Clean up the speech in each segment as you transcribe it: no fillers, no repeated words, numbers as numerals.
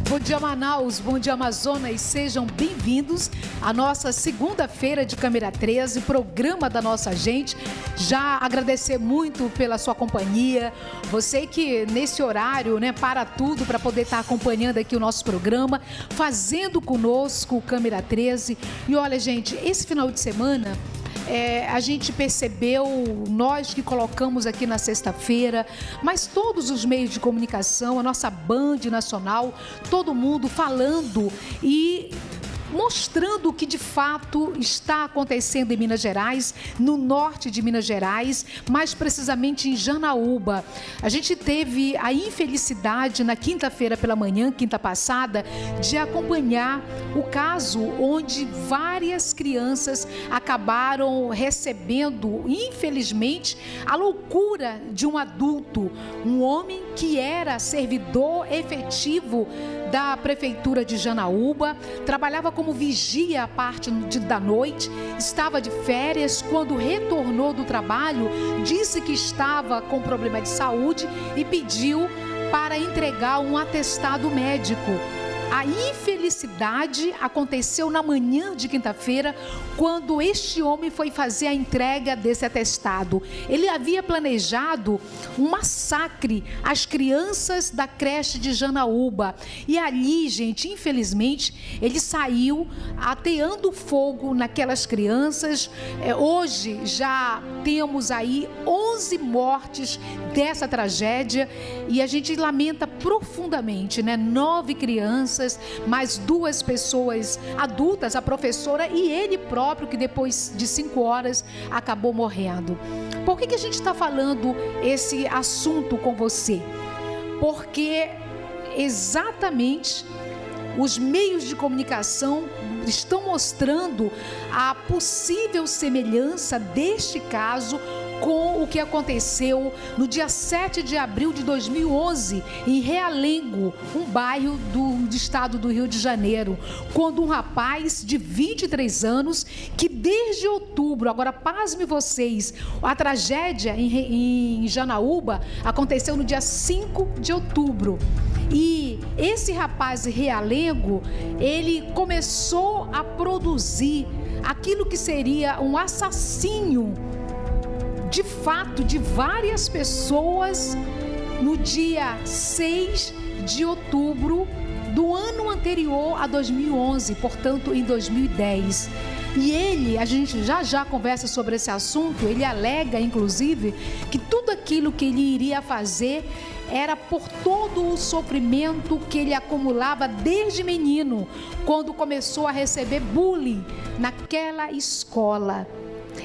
Bom dia, Manaus, bom dia, Amazonas, sejam bem-vindos à nossa segunda-feira de Câmera 13, programa da nossa gente. Já agradecer muito pela sua companhia, você que nesse horário, para tudo para poder estar acompanhando aqui o nosso programa, fazendo conosco o Câmera 13. E olha, gente, esse final de semana... a gente percebeu, nós que colocamos aqui na sexta-feira, mas todos os meios de comunicação, a nossa Band Nacional, todo mundo falando e mostrando o que de fato está acontecendo em Minas Gerais, no norte de Minas Gerais, mais precisamente em Janaúba. A gente teve a infelicidade na quinta-feira pela manhã, quinta passada, de acompanhar o caso onde várias crianças acabaram recebendo, infelizmente, a loucura de um adulto, um homem que era servidor efetivo da Prefeitura de Janaúba, trabalhava como vigia à parte da noite, estava de férias, quando retornou do trabalho, disse que estava com problema de saúde e pediu para entregar um atestado médico. A infelicidade aconteceu na manhã de quinta-feira, quando este homem foi fazer a entrega desse atestado. Ele havia planejado um massacre às crianças da creche de Janaúba. E ali, gente, infelizmente, ele saiu ateando fogo naquelas crianças. Hoje já temos aí 11 mortes dessa tragédia e a gente lamenta profundamente, 9 crianças, mais 2 pessoas adultas, a professora e ele próprio, que depois de 5 horas acabou morrendo. Por que a gente está falando esse assunto com você? Porque exatamente os meios de comunicação estão mostrando a possível semelhança deste caso com o que aconteceu no dia 7 de abril de 2011, em Realengo, um bairro do estado do Rio de Janeiro, quando um rapaz de 23 anos, que desde outubro, agora pasme vocês, a tragédia em Janaúba aconteceu no dia 5 de outubro. E esse rapaz Realengo, ele começou a produzir aquilo que seria um assassínio de fato, de várias pessoas no dia 6 de outubro do ano anterior a 2011, portanto, em 2010. E ele, a gente já conversa sobre esse assunto, ele alega, inclusive, que tudo aquilo que ele iria fazer era por todo o sofrimento que ele acumulava desde menino, quando começou a receber bullying naquela escola.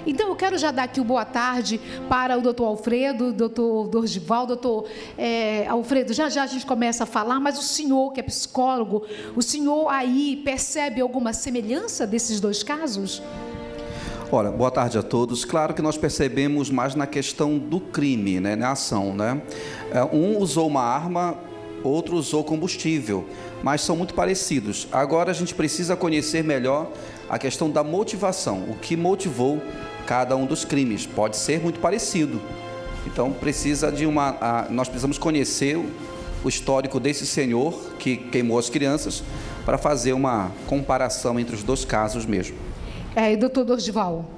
Então, eu quero já dar aqui o boa tarde para o doutor Alfredo, doutor Dorgival. Doutor Alfredo, já a gente começa a falar, mas o senhor que é psicólogo, o senhor aí percebe alguma semelhança desses dois casos? Olha, boa tarde a todos. Claro que nós percebemos mais na questão do crime, na ação, Um usou uma arma, outro usou combustível, mas são muito parecidos. Agora a gente precisa conhecer melhor a questão da motivação, o que motivou cada um dos crimes. Pode ser muito parecido. Então nós precisamos conhecer o histórico desse senhor que queimou as crianças para fazer uma comparação entre os dois casos mesmo. E doutor Dorgival,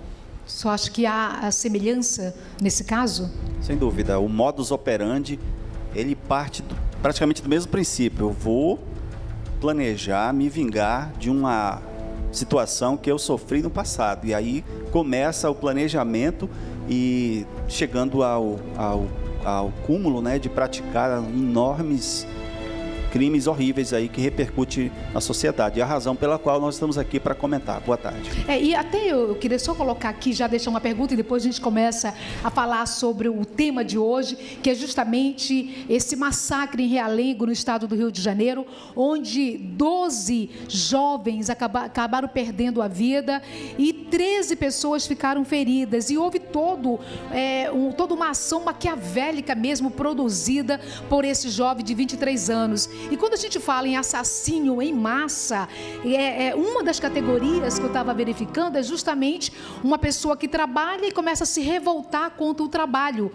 só acha que há a semelhança nesse caso? Sem dúvida, o modus operandi, ele parte praticamente do mesmo princípio. Eu vou planejar, me vingar de uma situação que eu sofri no passado. E aí começa o planejamento e chegando ao cúmulo, de praticar enormes crimes horríveis aí que repercute na sociedade. E a razão pela qual nós estamos aqui para comentar. Boa tarde. E até eu queria só colocar aqui, já deixar uma pergunta e depois a gente começa a falar sobre o tema de hoje, que é justamente esse massacre em Realengo, no estado do Rio de Janeiro, onde 12 jovens acabaram perdendo a vida e 13 pessoas ficaram feridas. E houve toda uma ação maquiavélica mesmo produzida por esse jovem de 23 anos. E quando a gente fala em assassínio em massa, uma das categorias que eu estava verificando é justamente uma pessoa que trabalha e começa a se revoltar contra o trabalho,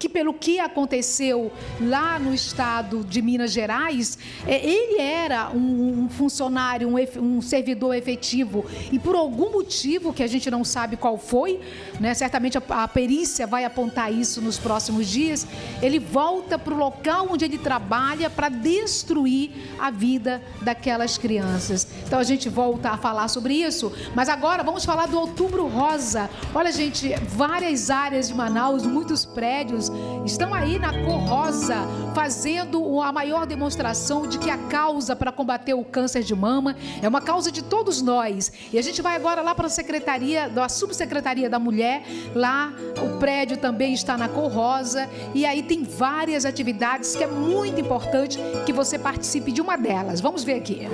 que pelo que aconteceu lá no estado de Minas Gerais, ele era um funcionário, um servidor efetivo e por algum motivo que a gente não sabe qual foi, né? Certamente a perícia vai apontar isso nos próximos dias, ele volta para o local onde ele trabalha para destruir a vida daquelas crianças. Então a gente volta a falar sobre isso, mas agora vamos falar do Outubro Rosa. Olha, gente, várias áreas de Manaus, muitos prédios estão aí na cor rosa, fazendo a maior demonstração de que a causa para combater o câncer de mama é uma causa de todos nós. E a gente vai agora lá para a secretaria, da Subsecretaria da Mulher, lá o prédio também está na cor rosa, e aí tem várias atividades que é muito importante que você participe de uma delas. Vamos ver aqui.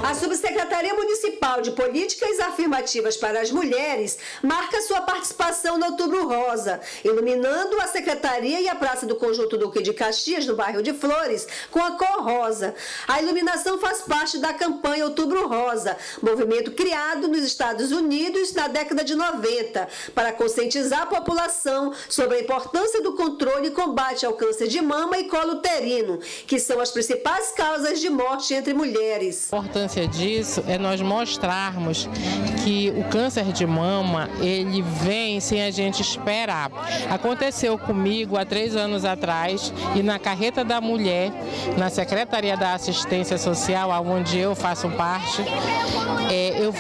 A Subsecretaria Municipal de Políticas Afirmativas para as Mulheres marca sua participação no Outubro Rosa, iluminando a Secretaria e a Praça do Conjunto Duque de Caxias, no bairro de Flores, com a cor rosa. A iluminação faz parte da campanha Outubro Rosa, movimento criado nos Estados Unidos na década de 90, para conscientizar a população sobre a importância do controle e combate ao câncer de mama e colo uterino, que são as principais causas de morte entre mulheres. A importância disso é nós mostrarmos que o câncer de mama, ele vem sem a gente esperar. Aconteceu comigo há 3 anos atrás e na Carreta da Mulher, na Secretaria da Assistência Social, onde eu faço parte, eu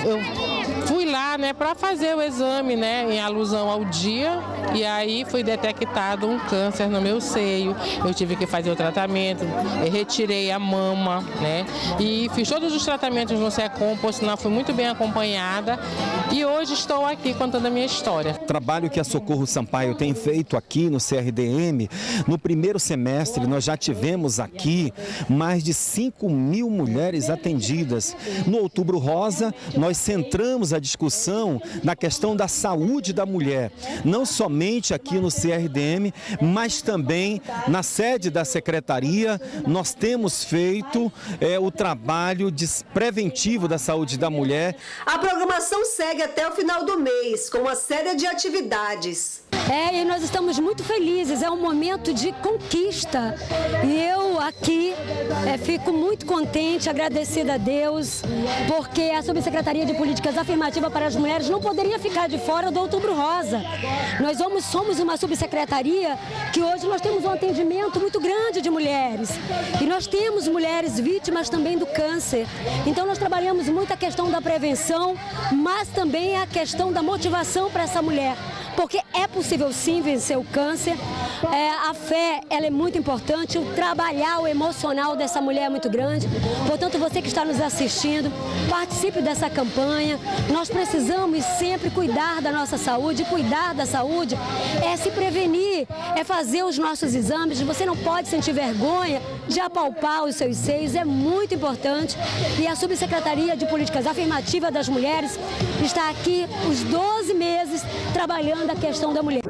fui lá, né, para fazer o exame, né, em alusão ao dia, e aí foi detectado um câncer no meu seio. Eu tive que fazer o tratamento, retirei a mama, né, e fiz todos os tratamentos no SECOM, por sinal fui muito bem acompanhada, e hoje estou aqui contando a minha história. O trabalho que a Socorro Sampaio tem feito aqui no CRDM, no primeiro semestre nós já tivemos aqui mais de 5.000 mulheres atendidas. No Outubro Rosa, nós centramos a discussão na questão da saúde da mulher, não somente aqui no CRDM, mas também na sede da Secretaria. Nós temos feito o trabalho preventivo da saúde da mulher. A programação segue até o final do mês, com uma série de atividades. E nós estamos muito felizes, é um momento de conquista. E eu aqui fico muito contente, agradecida a Deus, porque a Subsecretaria de Políticas Afirmativas para as Mulheres não poderia ficar de fora do Outubro Rosa. Nós somos uma subsecretaria que hoje nós temos um atendimento muito grande de mulheres. E nós temos mulheres vítimas também do câncer. Então nós trabalhamos muito a questão da prevenção, mas também a questão da motivação para essa mulher. Porque é possível sim vencer o câncer, a fé ela é muito importante, o trabalhar o emocional dessa mulher é muito grande. Portanto, você que está nos assistindo, participe dessa campanha. Nós precisamos sempre cuidar da nossa saúde, cuidar da saúde é se prevenir, é fazer os nossos exames. Você não pode sentir vergonha de apalpar os seus seios, é muito importante. E a Subsecretaria de Políticas Afirmativas das Mulheres está aqui os 12 meses trabalhando a questão da mulher.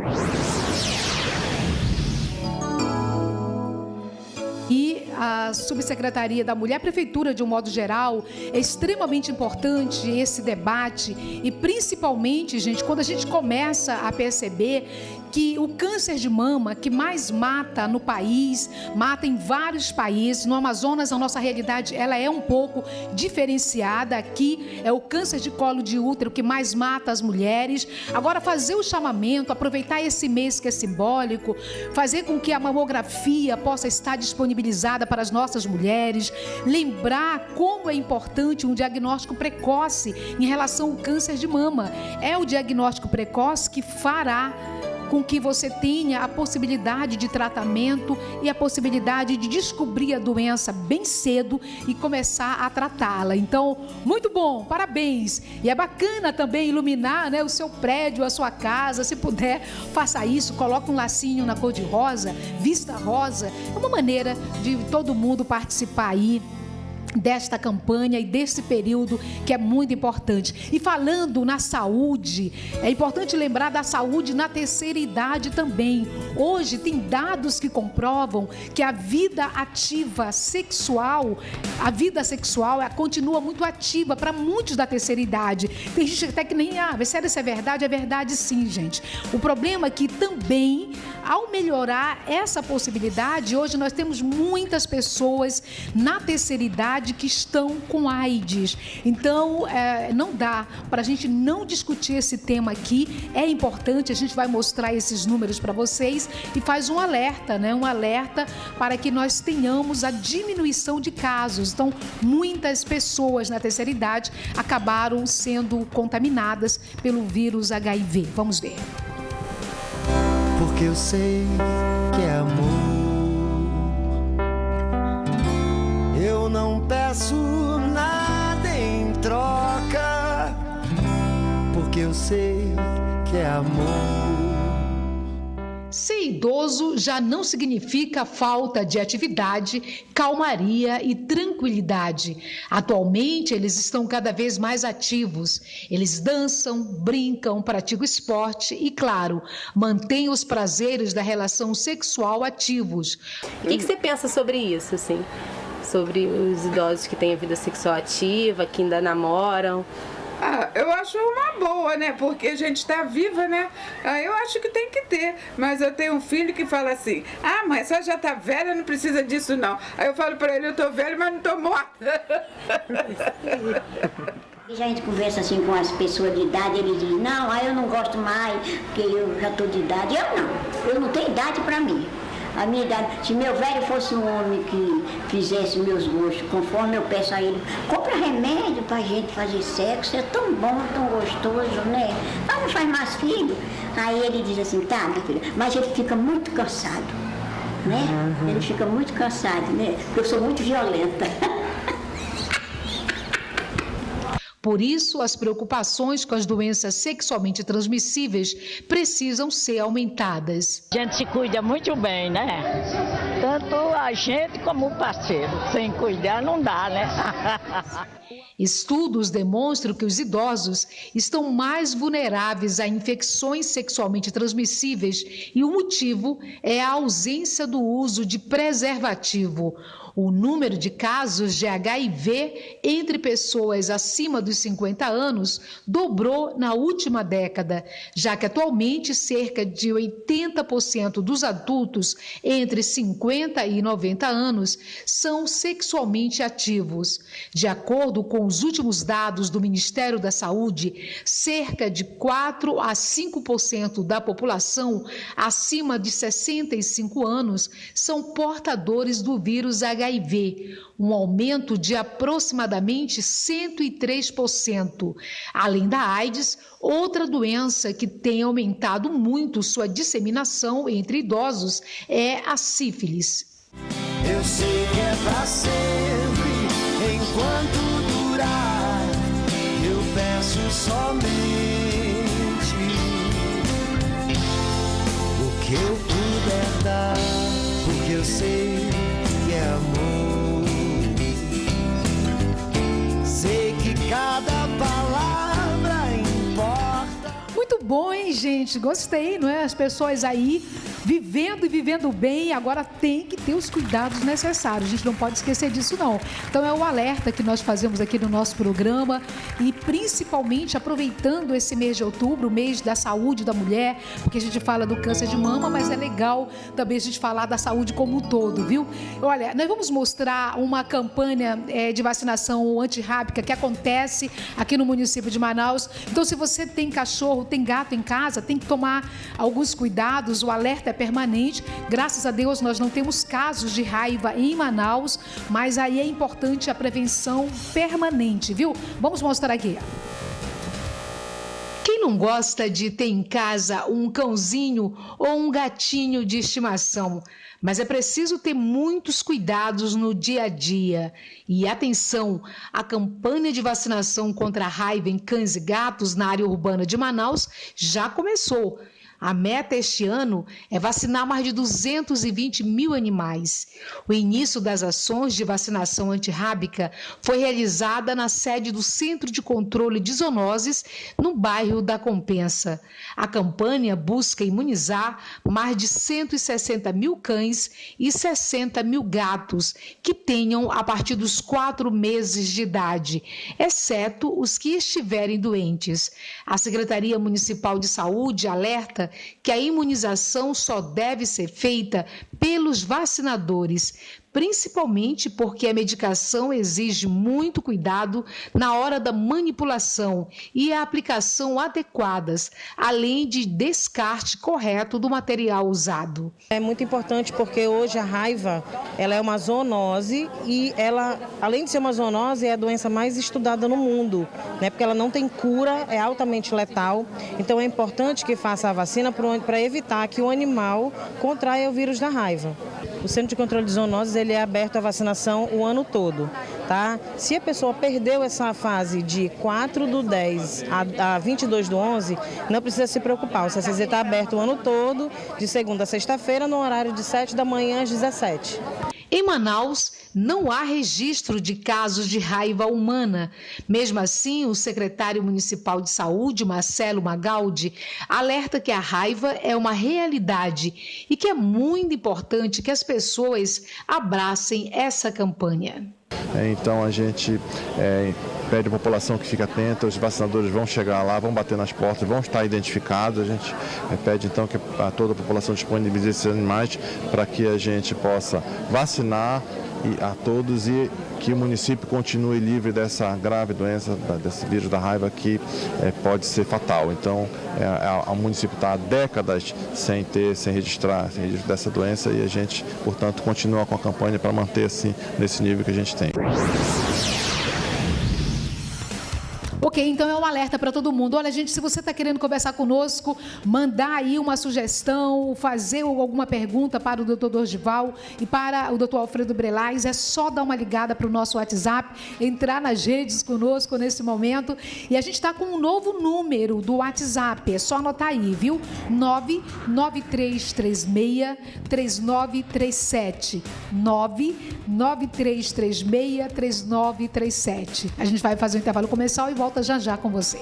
E a Subsecretaria da Mulher, a Prefeitura de um modo geral, é extremamente importante esse debate e principalmente, gente, quando a gente começa a perceber que o câncer de mama que mais mata no país, mata em vários países, no Amazonas a nossa realidade ela é um pouco diferenciada, aqui é o câncer de colo de útero que mais mata as mulheres. Agora fazer o chamamento, aproveitar esse mês que é simbólico, fazer com que a mamografia possa estar disponibilizada para as nossas mulheres, lembrar como é importante um diagnóstico precoce em relação ao câncer de mama. É o diagnóstico precoce que fará com que você tenha a possibilidade de tratamento e a possibilidade de descobrir a doença bem cedo e começar a tratá-la. Então, muito bom, parabéns. E é bacana também iluminar, né, o seu prédio, a sua casa. Se puder, faça isso, coloque um lacinho na cor de rosa, vista rosa. É uma maneira de todo mundo participar aí desta campanha e desse período que é muito importante. E falando na saúde, é importante lembrar da saúde na terceira idade também. Hoje tem dados que comprovam que a vida ativa sexual, continua muito ativa para muitos da terceira idade. Tem gente até que nem, sério, isso é verdade? É verdade sim, gente. O problema é que também, ao melhorar essa possibilidade, hoje nós temos muitas pessoas na terceira idade que estão com AIDS. Então, não dá para a gente não discutir esse tema aqui. É importante, a gente vai mostrar esses números para vocês e faz um alerta, né? Um alerta para que nós tenhamos a diminuição de casos. Então, muitas pessoas na terceira idade acabaram sendo contaminadas pelo vírus HIV. Vamos ver. Porque eu sei que é amor. Eu não peço nada em troca, porque eu sei que é amor. Ser idoso já não significa falta de atividade, calmaria e tranquilidade. Atualmente, eles estão cada vez mais ativos. Eles dançam, brincam, praticam esporte e, claro, mantêm os prazeres da relação sexual ativos. O que você pensa sobre isso, assim? Sobre os idosos que têm a vida sexual ativa, que ainda namoram? Eu acho uma boa, né? Porque a gente está viva, né? Eu acho que tem que ter. Mas eu tenho um filho que fala assim: mãe, só já tá velha, não precisa disso não. Aí eu falo para ele: eu tô velha, mas não tô morta. A gente conversa assim com as pessoas de idade, eles dizem: não, eu não gosto mais, porque eu já tô de idade. Eu não tenho idade para mim. A minha idade, se meu velho fosse um homem que fizesse meus gostos, conforme eu peço a ele, compra remédio pra gente fazer sexo, é tão bom, tão gostoso, né? Mas não faz mais filho. Aí ele diz assim: tá, minha filha, mas ele fica muito cansado, né? Ele fica muito cansado, né? Porque eu sou muito violenta. Por isso, as preocupações com as doenças sexualmente transmissíveis precisam ser aumentadas. A gente se cuida muito bem, né? Tanto a gente como o parceiro. Sem cuidar não dá, né? Estudos demonstram que os idosos estão mais vulneráveis a infecções sexualmente transmissíveis e o motivo é a ausência do uso de preservativo. O número de casos de HIV entre pessoas acima dos 50 anos dobrou na última década, já que atualmente cerca de 80% dos adultos entre 50 e 90 anos são sexualmente ativos. De acordo com os últimos dados do Ministério da Saúde, cerca de 4 a 5% da população acima de 65 anos são portadores do vírus HIV, um aumento de aproximadamente 103%. Além da AIDS, outra doença que tem aumentado muito sua disseminação entre idosos é a sífilis. Eu sei que é pra sempre, enquanto durar, eu peço somente o que eu puder dar, porque eu sei que é amor. Sei que cada palavra importa. Muito bom, hein, gente? Gostei, não é? As pessoas aí vivendo e vivendo bem, agora tem que ter os cuidados necessários. A gente não pode esquecer disso, não. Então é o alerta que nós fazemos aqui no nosso programa e principalmente aproveitando esse mês de outubro, o mês da saúde da mulher, porque a gente fala do câncer de mama, mas é legal também a gente falar da saúde como um todo, viu? Olha, nós vamos mostrar uma campanha de vacinação antirrábica que acontece aqui no município de Manaus. Então, se você tem cachorro, tem gato em casa, tem que tomar alguns cuidados, o alerta é permanente. Graças a Deus nós não temos casos de raiva em Manaus, mas aí é importante a prevenção permanente, viu? Vamos mostrar aqui. Quem não gosta de ter em casa um cãozinho ou um gatinho de estimação? Mas é preciso ter muitos cuidados no dia a dia. E atenção, a campanha de vacinação contra a raiva em cães e gatos na área urbana de Manaus já começou. A meta este ano é vacinar mais de 220 mil animais. O início das ações de vacinação antirrábica foi realizada na sede do Centro de Controle de Zoonoses, no bairro da Compensa. A campanha busca imunizar mais de 160 mil cães e 60 mil gatos que tenham a partir dos 4 meses de idade, exceto os que estiverem doentes. A Secretaria Municipal de Saúde alerta que a imunização só deve ser feita pelos vacinadores, principalmente porque a medicação exige muito cuidado na hora da manipulação e a aplicação adequadas, além de descarte correto do material usado. É muito importante porque hoje a raiva ela é uma zoonose e ela, além de ser uma zoonose, é a doença mais estudada no mundo, né? Porque ela não tem cura, é altamente letal. Então é importante que faça a vacina para evitar que o animal contraia o vírus da raiva. O Centro de Controle de Zoonoses ele é aberto à vacinação o ano todo, tá? Se a pessoa perdeu essa fase de 4/10 a 22/11, não precisa se preocupar. O CCZ está aberto o ano todo, de segunda a sexta-feira, no horário de 7 da manhã às 17. Em Manaus, não há registro de casos de raiva humana. Mesmo assim, o secretário municipal de saúde, Marcelo Magaldi, alerta que a raiva é uma realidade e que é muito importante que as pessoas abracem essa campanha. Então a gente pede à população que fique atenta, os vacinadores vão chegar lá, vão bater nas portas, vão estar identificados. A gente pede então que a toda a população disponibilize esses animais para que a gente possa vacinar a todos e que o município continue livre dessa grave doença, desse vírus da raiva que pode ser fatal. Então o município está há décadas sem registrar dessa doença e a gente, portanto, continua com a campanha para manter assim nesse nível que a gente tem. Ok, então é um alerta para todo mundo. Olha, gente, se você está querendo conversar conosco, mandar aí uma sugestão, fazer alguma pergunta para o Dr. Dorgival e para o Dr. Alfredo Brelais, é só dar uma ligada para o nosso WhatsApp, entrar nas redes conosco nesse momento. E a gente está com um novo número do WhatsApp, é só anotar aí, viu? 99336-3937. 99336-3937. A gente vai fazer um intervalo comercial e volta já já com você.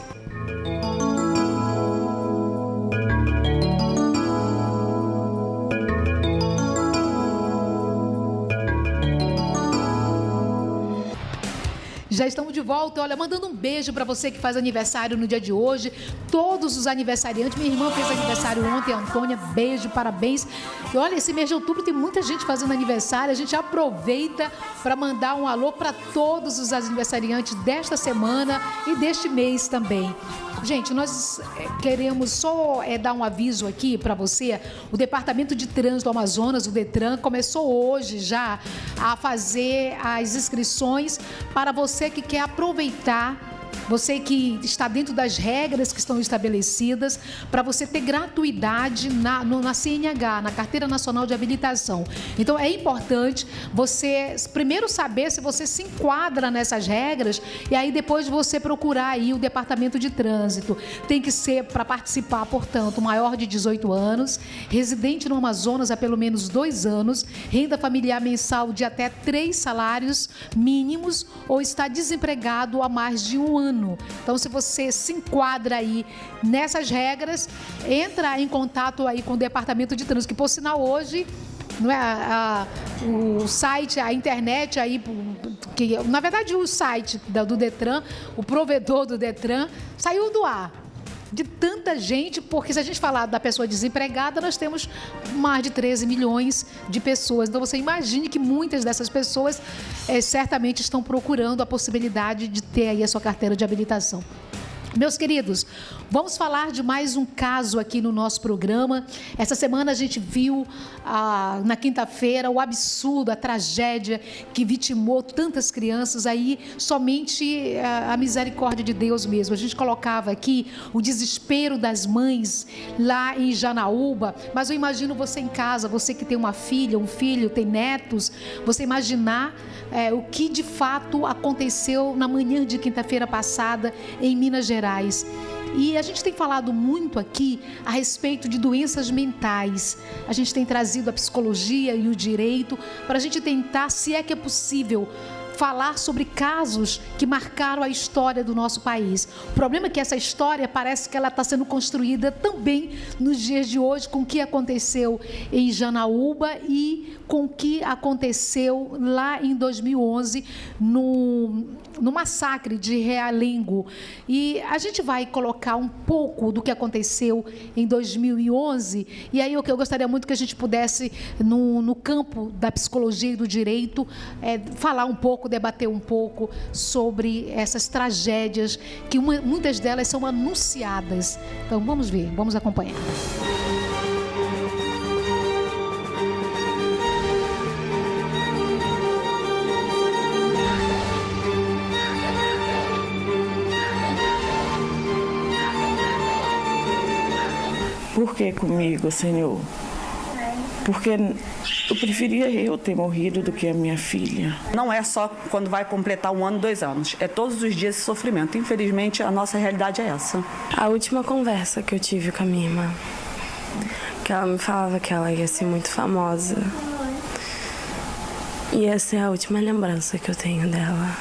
Já estamos de volta, olha, mandando um beijo para você que faz aniversário no dia de hoje, todos os aniversariantes. Minha irmã fez aniversário ontem, a Antônia, beijo, parabéns. E olha, esse mês de outubro tem muita gente fazendo aniversário, a gente aproveita para mandar um alô para todos os aniversariantes desta semana e deste mês também. Gente, nós queremos só dar um aviso aqui para você. O Departamento de Trânsito do Amazonas, o DETRAN, começou hoje já a fazer as inscrições para você que quer aproveitar, você que está dentro das regras que estão estabelecidas, para você ter gratuidade na CNH, na Carteira Nacional de Habilitação. Então, é importante você primeiro saber se você se enquadra nessas regras e aí depois você procurar aí o Departamento de Trânsito. Tem que ser, para participar, portanto, maior de 18 anos, residente no Amazonas há pelo menos 2 anos, renda familiar mensal de até 3 salários mínimos ou está desempregado há mais de 1 ano. Então, se você se enquadra aí nessas regras, entra em contato aí com o Departamento de Trânsito, que, por sinal, hoje, não é, o site, a internet aí, que, na verdade, o site do DETRAN, o provedor do DETRAN, saiu do ar. De tanta gente, porque se a gente falar da pessoa desempregada, nós temos mais de 13 milhões de pessoas. Então, você imagine que muitas dessas pessoas certamente estão procurando a possibilidade de ter aí a sua carteira de habilitação. Meus queridos, vamos falar de mais um caso aqui no nosso programa. Essa semana a gente viu, na quinta-feira, o absurdo, a tragédia que vitimou tantas crianças. Aí, somente a misericórdia de Deus mesmo. A gente colocava aqui o desespero das mães lá em Janaúba, mas eu imagino você em casa, você que tem uma filha, um filho, tem netos, você imaginar o que de fato aconteceu na manhã de quinta-feira passada em Minas Gerais. E a gente tem falado muito aqui a respeito de doenças mentais. A gente tem trazido a psicologia e o direito para a gente tentar, se é que é possível, falar sobre casos que marcaram a história do nosso país. O problema é que essa história parece que ela está sendo construída também nos dias de hoje, com o que aconteceu em Janaúba e com o que aconteceu lá em 2011 no massacre de Realengo. E a gente vai colocar um pouco do que aconteceu em 2011, e aí eu gostaria muito que a gente pudesse, no campo da psicologia e do direito, falar um pouco, debater um pouco sobre essas tragédias, que muitas delas são anunciadas. Então vamos ver, vamos acompanhar. Por que comigo, Senhor? Porque eu preferia eu ter morrido do que a minha filha. Não é só quando vai completar 1 ano, 2 anos. É todos os dias esse sofrimento. Infelizmente, a nossa realidade é essa. A última conversa que eu tive com a minha irmã, que ela me falava que ela ia ser muito famosa. E essa é a última lembrança que eu tenho dela.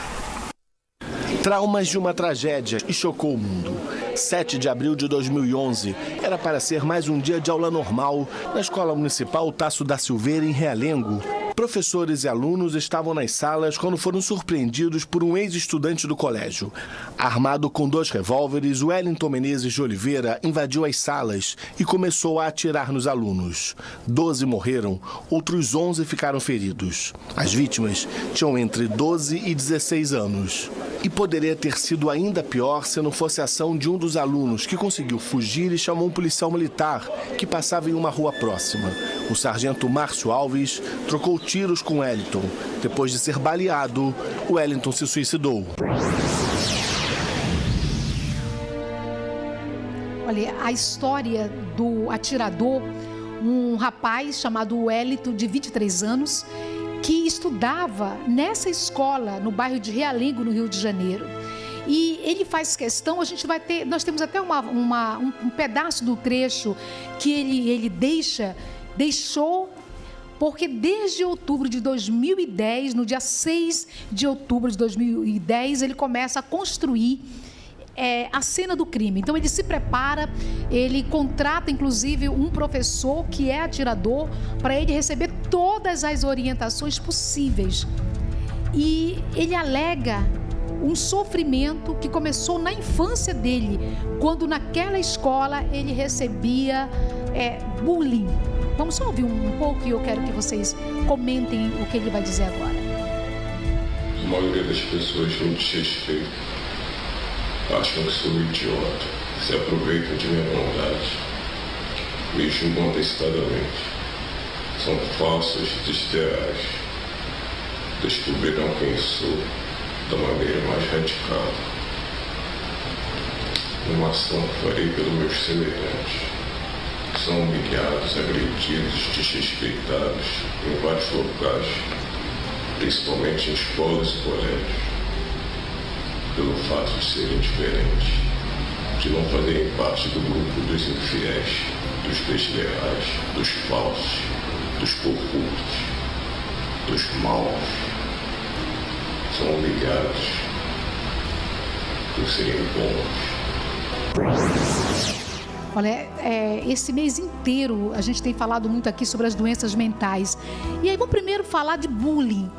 Traumas de uma tragédia que chocou o mundo. 7 de abril de 2011 era para ser mais um dia de aula normal na Escola Municipal Tasso da Silveira, em Realengo. Professores e alunos estavam nas salas quando foram surpreendidos por um ex-estudante do colégio. Armado com 2 revólveres, Wellington Menezes de Oliveira invadiu as salas e começou a atirar nos alunos. 12 morreram, outros 11 ficaram feridos. As vítimas tinham entre 12 e 16 anos. E poderia ter sido ainda pior se não fosse a ação de um dos alunos, que conseguiu fugir e chamou um policial militar que passava em uma rua próxima. O sargento Márcio Alves trocou tiros com Wellington. Depois de ser baleado, Wellington se suicidou. Olha, a história do atirador, um rapaz chamado Wellington, de 23 anos, que estudava nessa escola, no bairro de Realengo, no Rio de Janeiro. E ele faz questão, nós temos até um pedaço do trecho que ele deixou, porque desde outubro de 2010, no dia 6 de outubro de 2010, ele começa a construir a cena do crime. Então ele se prepara, ele contrata inclusive um professor que é atirador para ele receber todas as orientações possíveis. E ele alega um sofrimento que começou na infância dele, quando naquela escola ele recebia bullying. Vamos só ouvir um pouco e eu quero que vocês comentem o que ele vai dizer agora. A maioria das pessoas não desrespeita. Acham que sou idiota, se aproveitam de minha bondade, me julgam antecipadamente. São falsos e desleais. Descobrirão quem sou da maneira mais radical. Uma ação que farei pelos meus semelhantes. São humilhados, agredidos, desrespeitados em vários locais, principalmente em escolas e colégios, pelo fato de serem diferentes, de não fazerem parte do grupo dos infiéis, dos desleais, dos falsos, dos corruptos, dos maus. São humilhados por serem bons. Olha, esse mês inteiro a gente tem falado muito aqui sobre as doenças mentais. E aí vamos primeiro falar de bullying.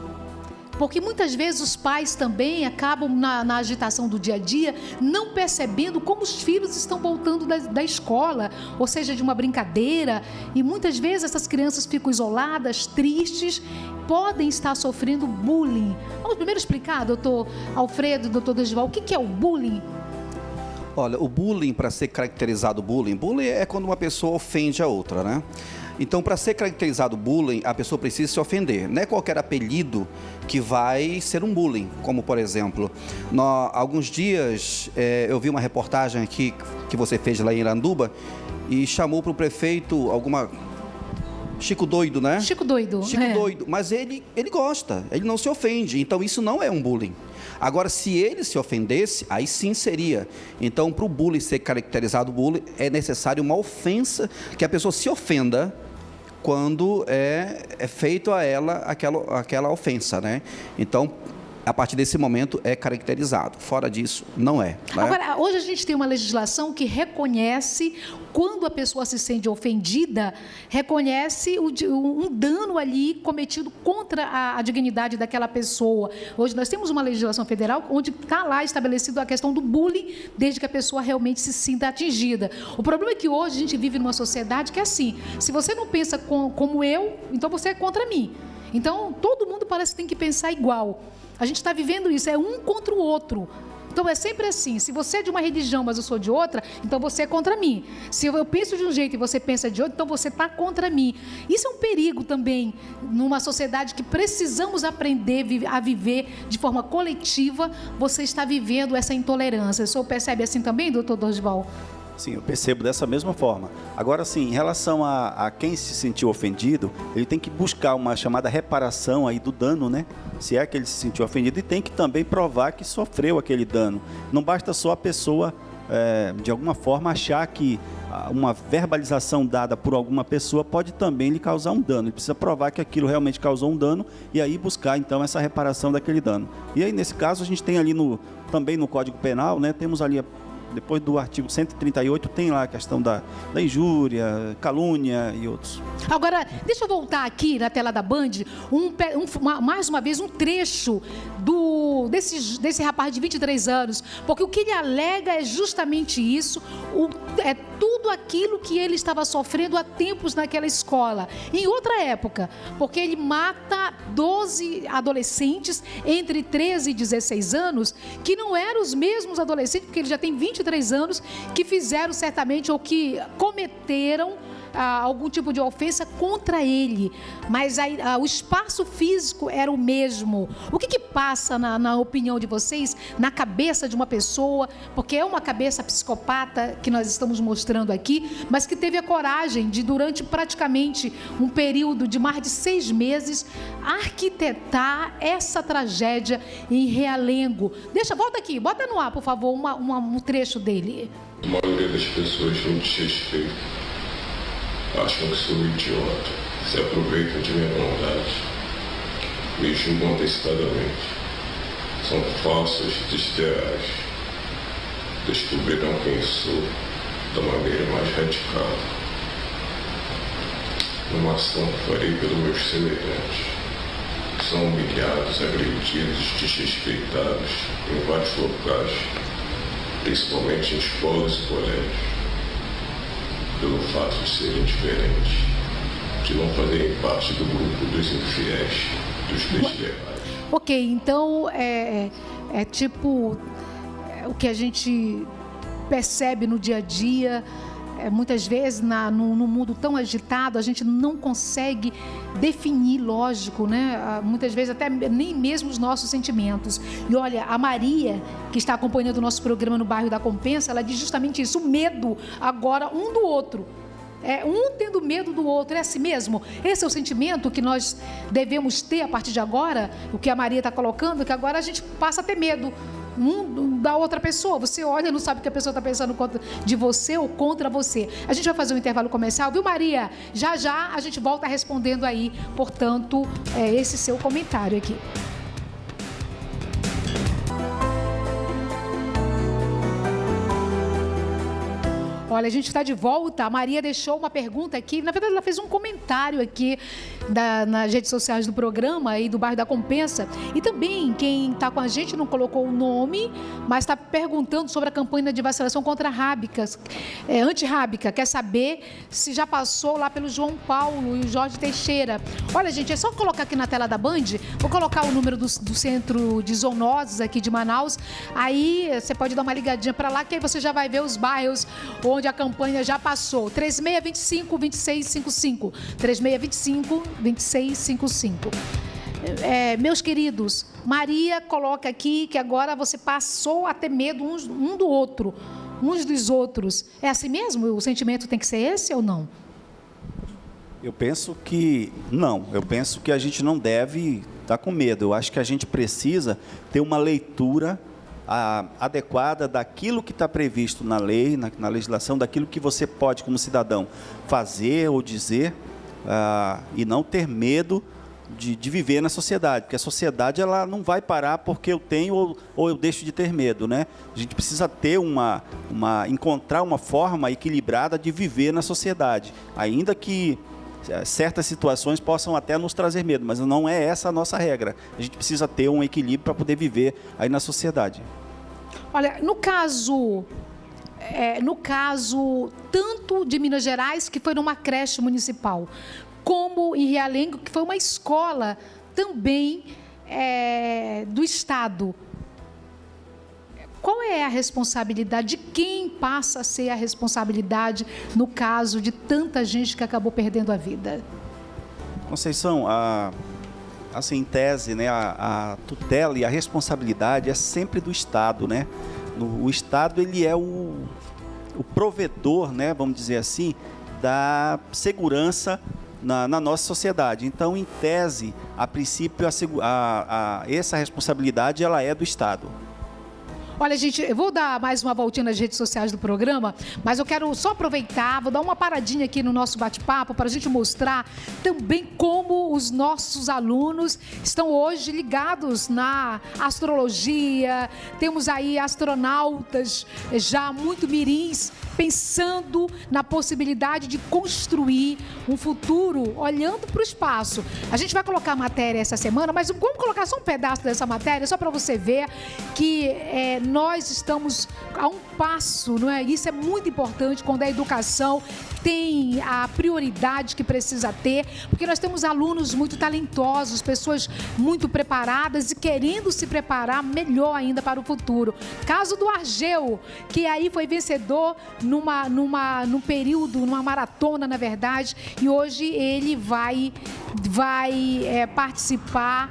Porque muitas vezes os pais também acabam na agitação do dia a dia não percebendo como os filhos estão voltando da escola, ou seja, de uma brincadeira, e muitas vezes essas crianças ficam isoladas, tristes, podem estar sofrendo bullying. Vamos primeiro explicar, doutor Alfredo, doutor Desival, o que é o bullying? Olha, o bullying, para ser caracterizado bullying é quando uma pessoa ofende a outra, né? Então, para ser caracterizado bullying, a pessoa precisa se ofender. Não é qualquer apelido que vai ser um bullying. Como, por exemplo, alguns dias eu vi uma reportagem aqui que você fez lá em Iranduba e chamou para o prefeito Chico Doido, né? Chico Doido. Chico Doido. Mas ele gosta, ele não se ofende. Então, isso não é um bullying. Agora, se ele se ofendesse, aí sim seria. Então, para o bullying ser caracterizado bullying, é necessário uma ofensa, que a pessoa se ofenda quando é feito a ela aquela ofensa, né? Então, a partir desse momento é caracterizado. Fora disso, não é. Né? Agora, hoje a gente tem uma legislação que reconhece, quando a pessoa se sente ofendida, reconhece um dano ali cometido contra a dignidade daquela pessoa. Hoje nós temos uma legislação federal onde está lá estabelecido a questão do bullying, desde que a pessoa realmente se sinta atingida. O problema é que hoje a gente vive numa sociedade que é assim, se você não pensa como eu, então você é contra mim. Então, todo mundo parece que tem que pensar igual. A gente está vivendo isso, é um contra o outro. Então, é sempre assim, se você é de uma religião, mas eu sou de outra, então você é contra mim. Se eu penso de um jeito e você pensa de outro, então você está contra mim. Isso é um perigo também, numa sociedade que precisamos aprender a viver de forma coletiva, você está vivendo essa intolerância. O senhor percebe assim também, doutor Dorival? Sim, eu percebo dessa mesma forma. Agora, sim, em relação a quem se sentiu ofendido, ele tem que buscar uma chamada reparação aí do dano, né? Se é que ele se sentiu ofendido, e tem que também provar que sofreu aquele dano. Não basta só a pessoa, de alguma forma, achar que uma verbalização dada por alguma pessoa pode também lhe causar um dano. Ele precisa provar que aquilo realmente causou um dano e aí buscar, então, essa reparação daquele dano. E aí, nesse caso, a gente tem ali também no Código Penal, né? Temos ali depois do artigo 138, tem lá a questão da injúria, calúnia e outros. Agora, deixa eu voltar aqui na tela da Band, mais uma vez, um trecho desse rapaz de 23 anos, porque o que ele alega é justamente isso, é tudo aquilo que ele estava sofrendo há tempos naquela escola. Em outra época, porque ele mata 12 adolescentes entre 13 e 16 anos, que não eram os mesmos adolescentes, porque ele já tem 23 anos, que fizeram certamente ou que cometeram algum tipo de ofensa contra ele, mas o espaço físico era o mesmo. O que passa na opinião de vocês, na cabeça de uma pessoa, porque é uma cabeça psicopata que nós estamos mostrando aqui, mas que teve a coragem de, durante praticamente um período de mais de 6 meses, arquitetar essa tragédia em Realengo. Volta aqui, bota no ar, por favor, um trecho dele. A maioria das pessoas não desrespeita. Acham que sou idiota, se aproveitam de minha bondade, me julgam antecipadamente. São falsos desleais. Descobrirão quem sou da maneira mais radical. Numa ação que farei pelos meus semelhantes. São humilhados, agredidos, desrespeitados em vários locais, principalmente em escolas e colégios, pelo fato de serem diferentes, de não fazerem parte do grupo dos infiéis, dos desleais. Ok, então tipo o que a gente percebe no dia a dia. Muitas vezes, no mundo tão agitado, a gente não consegue definir, lógico, né? Muitas vezes até nem mesmo os nossos sentimentos. E olha, a Maria, que está acompanhando o nosso programa no bairro da Compensa, ela diz justamente isso, o medo agora um do outro. Um tendo medo do outro, é assim mesmo? Esse é o sentimento que nós devemos ter a partir de agora, o que a Maria está colocando, que agora a gente passa a ter medo da outra pessoa. Você olha e não sabe o que a pessoa está pensando de você ou contra você. A gente vai fazer um intervalo comercial, viu, Maria? Já já a gente volta respondendo aí, portanto, esse seu comentário aqui. Olha, a gente está de volta. A Maria deixou uma pergunta aqui. Na verdade, ela fez um comentário aqui nas redes sociais do programa aí do bairro da Compensa. E também quem está com a gente não colocou o nome, mas está perguntando sobre a campanha de vacinação contra rábicas, antirrábica. Quer saber se já passou lá pelo João Paulo e o Jorge Teixeira. Olha, gente, é só colocar aqui na tela da Band. Vou colocar o número do Centro de Zoonoses aqui de Manaus. Aí você pode dar uma ligadinha para lá, que aí você já vai ver os bairros onde a campanha já passou. 3625-2655. 3625-2655. Meus queridos, Maria coloca aqui que agora você passou a ter medo um do outro, uns dos outros. É assim mesmo? O sentimento tem que ser esse ou não? Eu penso que não. Eu penso que a gente não deve está com medo. Eu acho que a gente precisa ter uma leitura adequada daquilo que está previsto na lei, na legislação, daquilo que você pode, como cidadão, fazer ou dizer, e não ter medo de viver na sociedade, porque a sociedade ela não vai parar porque eu tenho ou eu deixo de ter medo, né? A gente precisa ter encontrar uma forma equilibrada de viver na sociedade, ainda que certas situações possam até nos trazer medo, mas não é essa a nossa regra. A gente precisa ter um equilíbrio para poder viver aí na sociedade. Olha, no caso tanto de Minas Gerais, que foi numa creche municipal, como em Realengo, que foi uma escola também do Estado. Qual é a responsabilidade? De quem passa a ser a responsabilidade no caso de tanta gente que acabou perdendo a vida? Conceição, assim, em tese, né, a tutela e a responsabilidade é sempre do Estado, né? O Estado, ele é o provedor, né, vamos dizer assim, da segurança na nossa sociedade. Então, em tese, a princípio, essa responsabilidade ela é do Estado. Olha, gente, eu vou dar mais uma voltinha nas redes sociais do programa, mas eu quero só aproveitar, vou dar uma paradinha aqui no nosso bate-papo para a gente mostrar também como os nossos alunos estão hoje ligados na astrologia. Temos aí astronautas já muito mirins, pensando na possibilidade de construir um futuro olhando para o espaço. A gente vai colocar a matéria essa semana, mas vamos colocar só um pedaço dessa matéria, só para você ver que nós estamos a um passo, não é? Isso é muito importante quando a educação tem a prioridade que precisa ter, porque nós temos alunos muito talentosos, pessoas muito preparadas e querendo se preparar melhor ainda para o futuro. Caso do Argeu, que aí foi vencedor num período, numa maratona, na verdade, e hoje ele vai participar,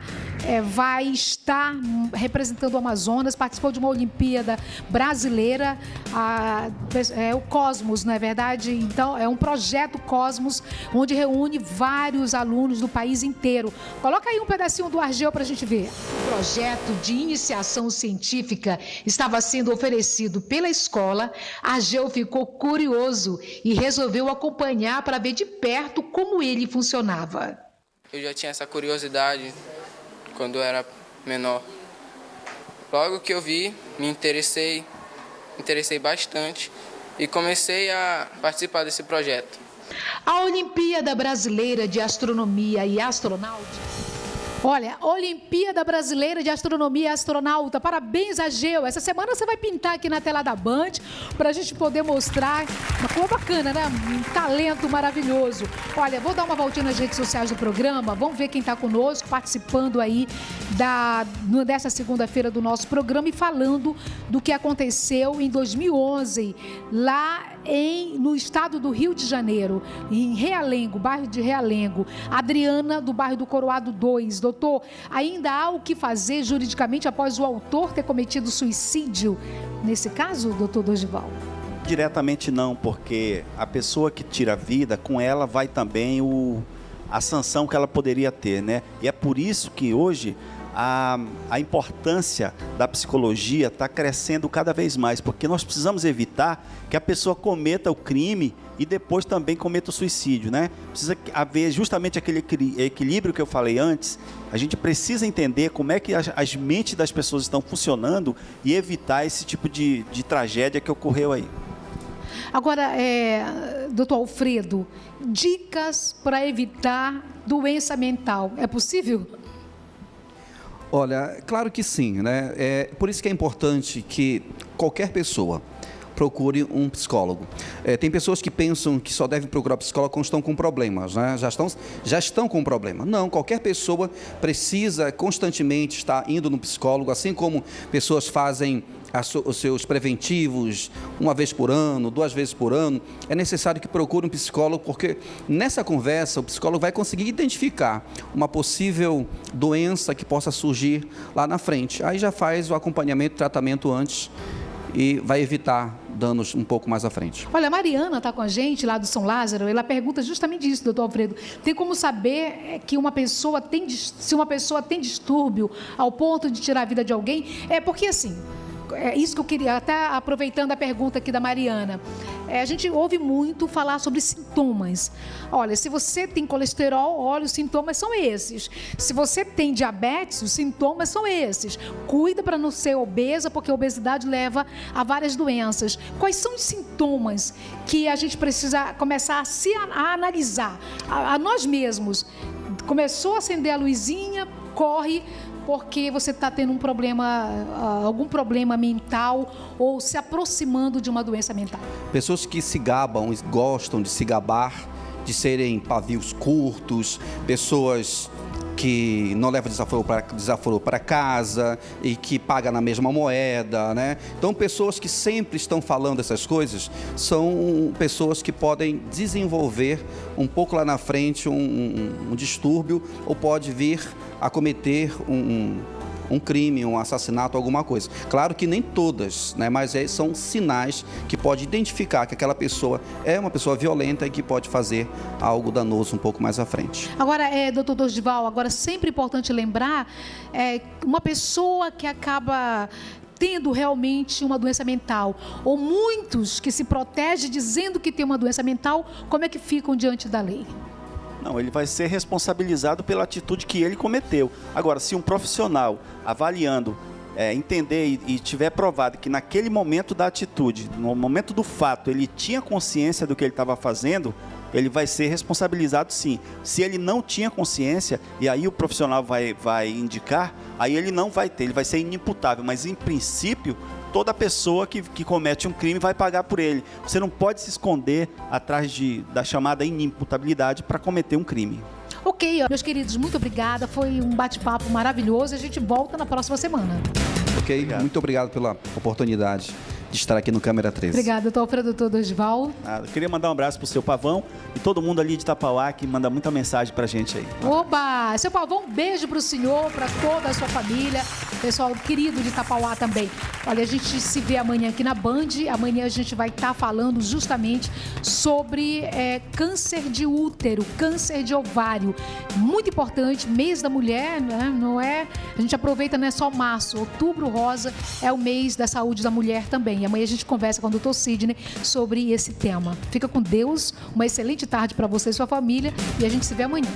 vai estar representando o Amazonas, participou de uma Olimpíada brasileira, o Cosmos, não é verdade? Então, é um projeto Cosmos, onde reúne vários alunos do país inteiro. Coloca aí um pedacinho do Argeu para a gente ver. O projeto de iniciação científica estava sendo oferecido pela escola. Argeu ficou curioso e resolveu acompanhar para ver de perto como ele funcionava. Eu já tinha essa curiosidade quando eu era menor. Logo que eu vi, me interessei bastante e comecei a participar desse projeto. A Olimpíada Brasileira de Astronomia e Astronáutica. Olha, Olimpíada Brasileira de Astronomia e Astronauta. Parabéns, Argeu. Essa semana você vai pintar aqui na tela da Band para a gente poder mostrar uma coisa bacana, né? Um talento maravilhoso. Olha, vou dar uma voltinha nas redes sociais do programa. Vamos ver quem está conosco, participando aí dessa segunda-feira do nosso programa e falando do que aconteceu em 2011, lá no estado do Rio de Janeiro, em Realengo, bairro de Realengo. Adriana, do bairro do Coroado 2. Doutor, ainda há o que fazer juridicamente após o autor ter cometido suicídio? Nesse caso, doutor Dorival? Diretamente não, porque a pessoa que tira a vida, com ela vai também a sanção que ela poderia ter, né? E é por isso que hoje a importância da psicologia está crescendo cada vez mais, porque nós precisamos evitar que a pessoa cometa o crime e depois também cometa o suicídio, né? Precisa haver justamente aquele equilíbrio que eu falei antes. A gente precisa entender como é que as mentes das pessoas estão funcionando e evitar esse tipo de tragédia que ocorreu aí. Agora, doutor Alfredo, dicas para evitar doença mental, é possível? Olha, claro que sim, né? Por isso que é importante que qualquer pessoa procure um psicólogo. Tem pessoas que pensam que só devem procurar psicólogo quando estão com problemas, né? Já estão com problema. Não, qualquer pessoa precisa constantemente estar indo no psicólogo, assim como pessoas fazem os seus preventivos uma vez por ano, 2 vezes por ano. É necessário que procure um psicólogo, porque nessa conversa o psicólogo vai conseguir identificar uma possível doença que possa surgir lá na frente. Aí já faz o acompanhamento, tratamento antes e vai evitar danos um pouco mais à frente. Olha, a Mariana está com a gente lá do São Lázaro, ela pergunta justamente isso, doutor Alfredo. Tem como saber que se uma pessoa tem distúrbio ao ponto de tirar a vida de alguém? Porque assim, é isso que eu queria, até aproveitando a pergunta aqui da Mariana, a gente ouve muito falar sobre sintomas. Olha, se você tem colesterol, olha, os sintomas são esses. Se você tem diabetes, os sintomas são esses. Cuida para não ser obesa, porque a obesidade leva a várias doenças. Quais são os sintomas que a gente precisa começar a analisar? A nós mesmos. Começou a acender a luzinha, corre, porque você está tendo algum problema mental ou se aproximando de uma doença mental. Pessoas que se gabam, gostam de se gabar, de serem pavios curtos, pessoas que não levam desaforo para casa e que pagam na mesma moeda, né? Então, pessoas que sempre estão falando essas coisas são pessoas que podem desenvolver um pouco lá na frente um distúrbio ou pode vir a cometer um crime, um assassinato, alguma coisa. Claro que nem todas, né? Mas são sinais que pode identificar que aquela pessoa é uma pessoa violenta e que pode fazer algo danoso um pouco mais à frente. Agora, doutor Dorival, sempre importante lembrar, uma pessoa que acaba tendo realmente uma doença mental, ou muitos que se protegem dizendo que tem uma doença mental, como é que ficam diante da lei? Não, ele vai ser responsabilizado pela atitude que ele cometeu. Agora, se um profissional avaliando, entender e tiver provado que naquele momento da atitude, no momento do fato, ele tinha consciência do que ele estava fazendo, ele vai ser responsabilizado sim. Se ele não tinha consciência, e aí o profissional vai indicar, aí ele não vai ter, ele vai ser inimputável. Mas, em princípio, toda pessoa que comete um crime vai pagar por ele. Você não pode se esconder atrás da chamada inimputabilidade para cometer um crime. Ok, meus queridos, muito obrigada. Foi um bate-papo maravilhoso e a gente volta na próxima semana. Ok, muito obrigado pela oportunidade de estar aqui no Câmera 13. Obrigada, doutor Dorival. Eu queria mandar um abraço pro seu Pavão e todo mundo ali de Itapauá que manda muita mensagem pra gente aí. Oba! Seu Pavão, um beijo pro senhor, pra toda a sua família, pessoal querido de Itapauá também. Olha, a gente se vê amanhã aqui na Band. Amanhã a gente vai estar falando justamente sobre câncer de útero, câncer de ovário. Muito importante, mês da mulher, né? Não é? A gente aproveita, não é só março, outubro rosa é o mês da saúde da mulher também. E amanhã a gente conversa com o Dr. Sidney sobre esse tema. Fica com Deus, uma excelente tarde para você e sua família e a gente se vê amanhã.